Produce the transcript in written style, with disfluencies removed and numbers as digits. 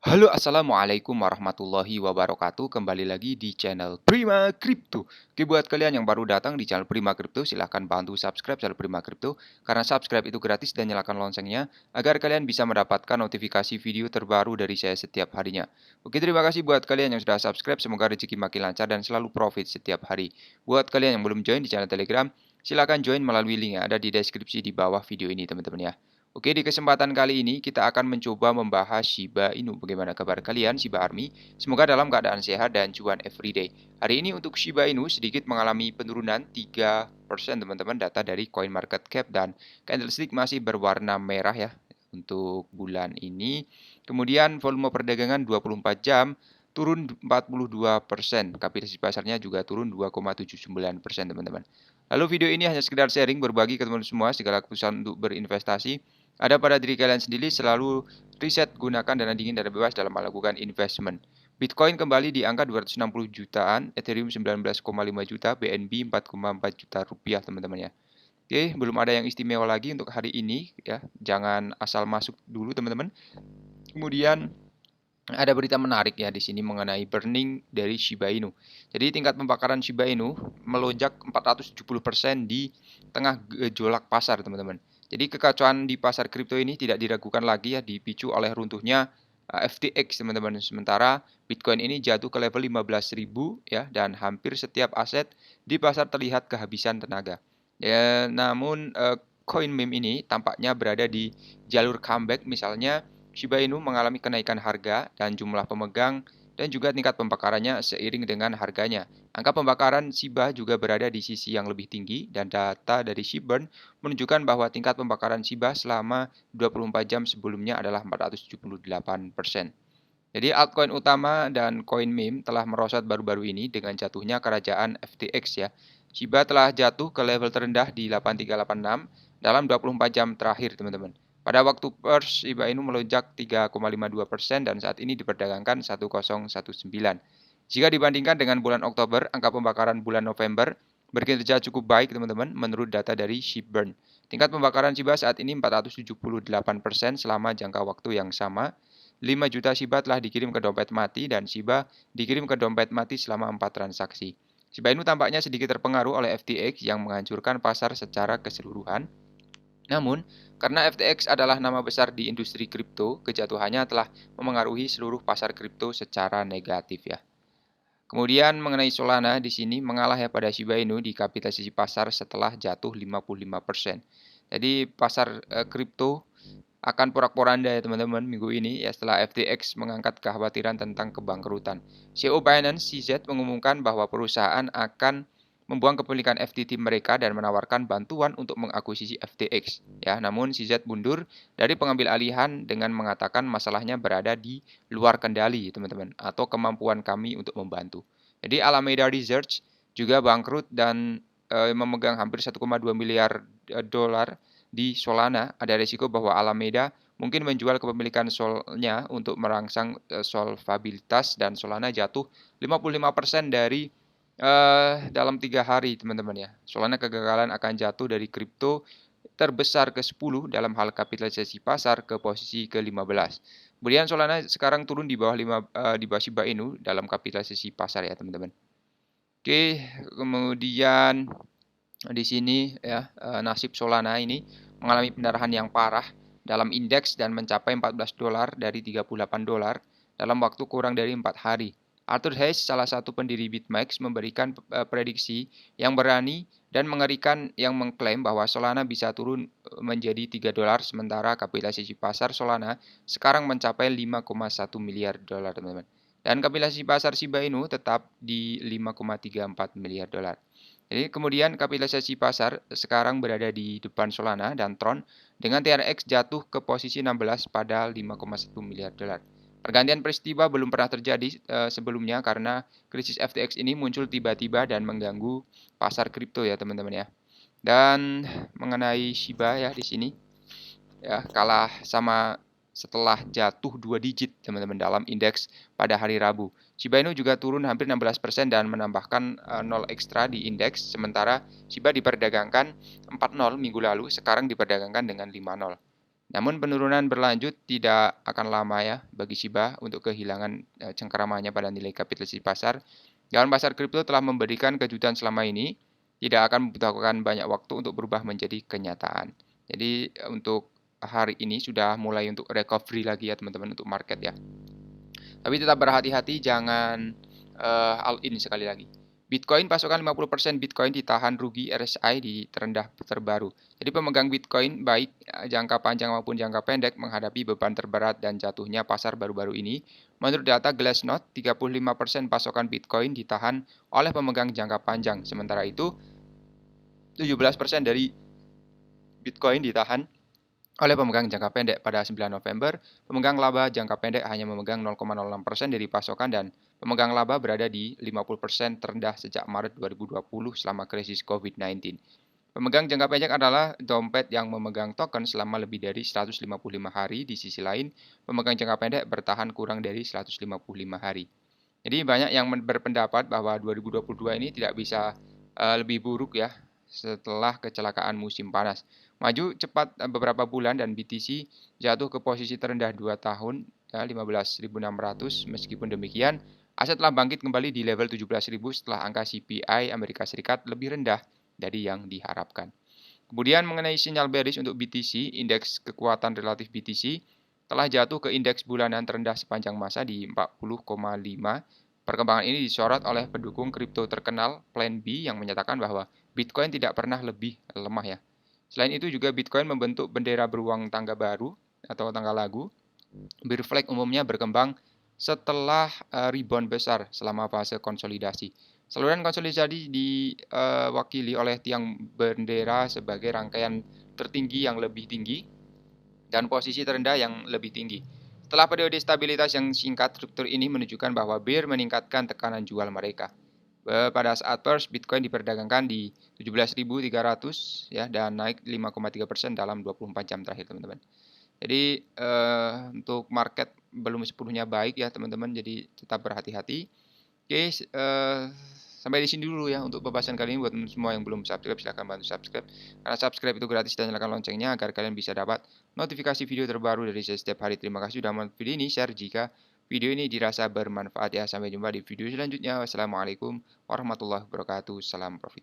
Halo, assalamualaikum warahmatullahi wabarakatuh. Kembali lagi di channel Prima Crypto. Oke, buat kalian yang baru datang di channel Prima Crypto, silahkan bantu subscribe channel Prima Crypto karena subscribe itu gratis dan nyalakan loncengnya agar kalian bisa mendapatkan notifikasi video terbaru dari saya setiap harinya. Oke, terima kasih buat kalian yang sudah subscribe. Semoga rezeki makin lancar dan selalu profit setiap hari. Buat kalian yang belum join di channel Telegram, silahkan join melalui link yang ada di deskripsi di bawah video ini, teman-teman ya. Oke, di kesempatan kali ini kita akan mencoba membahas Shiba Inu. Bagaimana kabar kalian, Shiba Army? Semoga dalam keadaan sehat dan cuan everyday. Hari ini untuk Shiba Inu sedikit mengalami penurunan 3% teman-teman, data dari CoinMarketCap, dan candlestick masih berwarna merah ya untuk bulan ini. Kemudian volume perdagangan 24 jam turun 42%. Kapitalisasi pasarnya juga turun 2,79% teman-teman. Lalu video ini hanya sekedar sharing, berbagi ke teman-teman semua segala keputusan untuk berinvestasi ada pada diri kalian sendiri. Selalu riset, gunakan dana dingin dan bebas dalam melakukan investment. Bitcoin kembali di angka 260 jutaan, Ethereum 19,5 juta, BNB 4,4 juta rupiah teman-teman ya. Oke, belum ada yang istimewa lagi untuk hari ini ya. Jangan asal masuk dulu teman-teman. Kemudian ada berita menarik ya di sini mengenai burning dari Shiba Inu. Jadi tingkat pembakaran Shiba Inu melonjak 470% di tengah gejolak pasar, teman-teman. Jadi kekacauan di pasar kripto ini tidak diragukan lagi ya, dipicu oleh runtuhnya FTX, teman-teman. Sementara Bitcoin ini jatuh ke level 15.000 ya, dan hampir setiap aset di pasar terlihat kehabisan tenaga. Ya, namun koin meme ini tampaknya berada di jalur comeback. Misalnya Shiba Inu mengalami kenaikan harga dan jumlah pemegang dan juga tingkat pembakarannya seiring dengan harganya. Angka pembakaran Shiba juga berada di sisi yang lebih tinggi dan data dari Shibburn menunjukkan bahwa tingkat pembakaran Shiba selama 24 jam sebelumnya adalah 478%. Jadi altcoin utama dan koin meme telah merosot baru-baru ini dengan jatuhnya kerajaan FTX ya. Shiba telah jatuh ke level terendah di 8386 dalam 24 jam terakhir, teman-teman. Pada waktu pers, Shiba Inu melonjak 3,52% dan saat ini diperdagangkan 1019. Jika dibandingkan dengan bulan Oktober, angka pembakaran bulan November berkinerja cukup baik, teman-teman, menurut data dari Shibburn. Tingkat pembakaran Shiba saat ini 478% selama jangka waktu yang sama. 5 juta Shiba telah dikirim ke dompet mati dan Shiba dikirim ke dompet mati selama 4 transaksi. Shiba Inu tampaknya sedikit terpengaruh oleh FTX yang menghancurkan pasar secara keseluruhan. Namun, karena FTX adalah nama besar di industri kripto, kejatuhannya telah memengaruhi seluruh pasar kripto secara negatif ya. Kemudian mengenai Solana di sini mengalah ya pada Shiba Inu di kapitalisasi pasar setelah jatuh 55%. Jadi pasar kripto akan porak-poranda ya teman-teman minggu ini ya setelah FTX mengangkat kekhawatiran tentang kebangkrutan. CEO Binance CZ mengumumkan bahwa perusahaan akan membuang kepemilikan FTT mereka dan menawarkan bantuan untuk mengakuisisi FTX. Ya, namun CZ mundur dari pengambil alihan dengan mengatakan masalahnya berada di luar kendali, teman-teman, atau kemampuan kami untuk membantu. Jadi Alameda Research juga bangkrut dan memegang hampir 1,2 miliar dolar di Solana. Ada risiko bahwa Alameda mungkin menjual kepemilikan Solnya untuk merangsang solvabilitas dan Solana jatuh 55% dari dalam 3 hari, teman-teman ya. Solana kegagalan akan jatuh dari kripto terbesar ke-10 dalam hal kapitalisasi pasar ke posisi ke-15. Kemudian Solana sekarang turun di bawah di bawah Shiba Inu dalam kapitalisasi pasar ya, teman-teman. Oke, kemudian di sini ya nasib Solana ini mengalami pendarahan yang parah dalam indeks dan mencapai 14 dolar dari 38 dolar dalam waktu kurang dari 4 hari. Arthur Hayes, salah satu pendiri BitMEX, memberikan prediksi yang berani dan mengerikan yang mengklaim bahwa Solana bisa turun menjadi 3 dolar sementara kapitalisasi pasar Solana sekarang mencapai 5,1 miliar dolar, teman-teman. Dan kapitalisasi pasar Shiba Inu tetap di 5,34 miliar dolar. Jadi kemudian kapitalisasi pasar sekarang berada di depan Solana dan Tron dengan TRX jatuh ke posisi 16 pada 5,1 miliar dolar. Pergantian peristiwa belum pernah terjadi sebelumnya karena krisis FTX ini muncul tiba-tiba dan mengganggu pasar kripto ya teman-teman ya. Dan mengenai Shiba ya di sini ya kalah sama setelah jatuh 2 digit teman-teman dalam indeks pada hari Rabu. Shiba Inu juga turun hampir 16% dan menambahkan 0 ekstra di indeks, sementara Shiba diperdagangkan 4,0 minggu lalu, sekarang diperdagangkan dengan 5,0. Namun penurunan berlanjut tidak akan lama ya bagi Shiba untuk kehilangan cengkeramannya pada nilai kapitalisasi pasar. Dewan pasar kripto telah memberikan kejutan selama ini, tidak akan membutuhkan banyak waktu untuk berubah menjadi kenyataan. Jadi untuk hari ini sudah mulai untuk recovery lagi ya teman-teman untuk market ya. Tapi tetap berhati-hati, jangan all in sekali lagi. Bitcoin pasokan 50% Bitcoin ditahan rugi RSI di terendah terbaru. Jadi pemegang Bitcoin baik jangka panjang maupun jangka pendek menghadapi beban terberat dan jatuhnya pasar baru-baru ini. Menurut data Glassnode, 35% pasokan Bitcoin ditahan oleh pemegang jangka panjang. Sementara itu, 17% dari Bitcoin ditahan oleh pemegang jangka pendek. Pada 9 November, pemegang laba jangka pendek hanya memegang 0,06% dari pasokan dan pemegang laba berada di 50% terendah sejak Maret 2020 selama krisis COVID-19. Pemegang jangka pendek adalah dompet yang memegang token selama lebih dari 155 hari. Di sisi lain, pemegang jangka pendek bertahan kurang dari 155 hari. Jadi banyak yang berpendapat bahwa 2022 ini tidak bisa lebih buruk ya setelah kecelakaan musim panas. Maju cepat beberapa bulan dan BTC jatuh ke posisi terendah 2 tahun ya 15.600. Meskipun demikian, aset telah bangkit kembali di level 17.000 setelah angka CPI Amerika Serikat lebih rendah dari yang diharapkan. Kemudian mengenai sinyal bearish untuk BTC, indeks kekuatan relatif BTC telah jatuh ke indeks bulanan terendah sepanjang masa di 40,5. Perkembangan ini disorot oleh pendukung kripto terkenal Plan B yang menyatakan bahwa Bitcoin tidak pernah lebih lemah ya. Selain itu juga Bitcoin membentuk bendera beruang tangga baru atau tangga lagu. Bear flag umumnya berkembang setelah rebound besar selama fase konsolidasi. Saluran konsolidasi diwakili oleh tiang bendera sebagai rangkaian tertinggi yang lebih tinggi dan posisi terendah yang lebih tinggi. Setelah periode stabilitas yang singkat, struktur ini menunjukkan bahwa bear meningkatkan tekanan jual mereka. Pada saat pers, Bitcoin diperdagangkan di 17.300 ya dan naik 5,3% dalam 24 jam terakhir, teman-teman. Jadi untuk market belum sepenuhnya baik ya, teman-teman. Jadi tetap berhati-hati. Oke, sampai di sini dulu ya untuk pembahasan kali ini. Buat semua yang belum subscribe, silahkan bantu subscribe. Karena subscribe itu gratis dan nyalakan loncengnya agar kalian bisa dapat notifikasi video terbaru dari saya setiap hari. Terima kasih sudah menonton video ini. Share jika video ini dirasa bermanfaat ya. Sampai jumpa di video selanjutnya. Wassalamualaikum warahmatullahi wabarakatuh. Salam profit.